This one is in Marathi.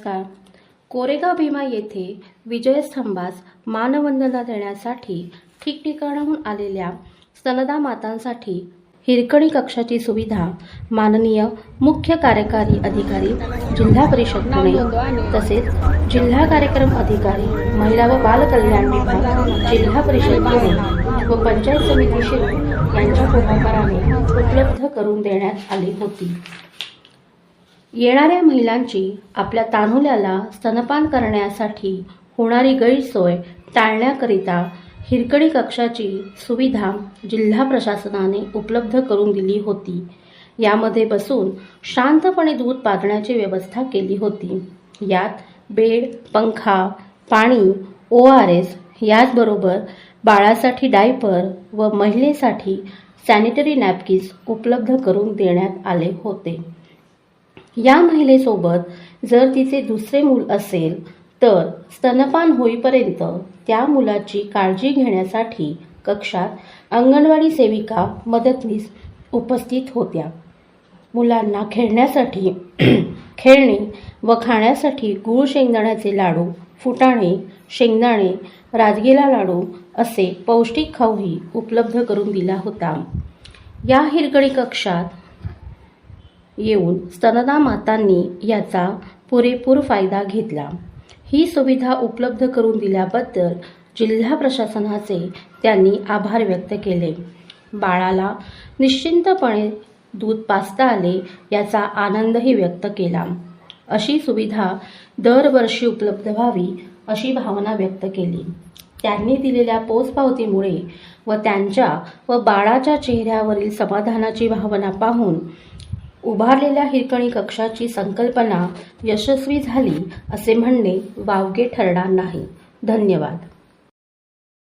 नमस्कार. कोरेगाव भीमा येथे विजयस्तंभास मानवंदना देण्यासाठी ठिकठिकाणाहून आलेल्या स्तनदा मातांसाठी हिरकणी कक्षाची सुविधा माननीय मुख्य कार्यकारी अधिकारी जिल्हा परिषद पुणे तसेच जिल्हा कार्यक्रम अधिकारी महिला व बाल कल्याण विभाग जिल्हा परिषद पुणे व पंचायत समिती शिरूर यांच्या पुढाकाराने उपलब्ध करून देण्यात आली होती. येणाऱ्या महिलांची आपल्या तान्हुल्याला स्तनपान करण्यासाठी होणारी गैरसोय टाळण्याकरिता हिरकणी कक्षाची सुविधा जिल्हा प्रशासनाने उपलब्ध करून दिली होती. यामध्ये बसून शांतपणे दूध पाजण्याची व्यवस्था केली होती. यात बेड, पंखा, पाणी, ORS याचबरोबर बाळासाठी डायपर व महिलेसाठी सॅनिटरी नॅपकिन्स उपलब्ध करून देण्यात आले होते. या महिलेसोबत जर तिचे दुसरे मूल असेल तर स्तनपान होईपर्यंत त्या मुलाची काळजी घेण्यासाठी कक्षात अंगणवाडी सेविका मदतनीस उपस्थित होत्या. मुलांना खेळण्यासाठी खेळणी व खाण्यासाठी गूळ शेंगदाण्याचे लाडू, फुटाणे, शेंगदाणे, राजगिरा लाडू असे पौष्टिक खाऊही उपलब्ध करून दिला होता. या हिरकणी कक्षात येऊन स्तनदा मातांनी याचा पुरेपूर फायदा घेतला. ही सुविधा उपलब्ध करून दिल्याबद्दल जिल्हा प्रशासनाचे त्यांनी आभार व्यक्त केले. बाळाला निश्चिंतपणे दूध पाजता आले याचा आनंदही व्यक्त केला. अशी सुविधा दरवर्षी उपलब्ध व्हावी अशी भावना व्यक्त केली. त्यांनी दिलेल्या पोचपावतीमुळे व त्यांच्या व बाळाच्या चेहऱ्यावरील समाधानाची भावना पाहून उभारलेल्या हिरकणी कक्षाची संकल्पना यशस्वी झाली असे म्हणणे वावगे ठरणार नाही. धन्यवाद.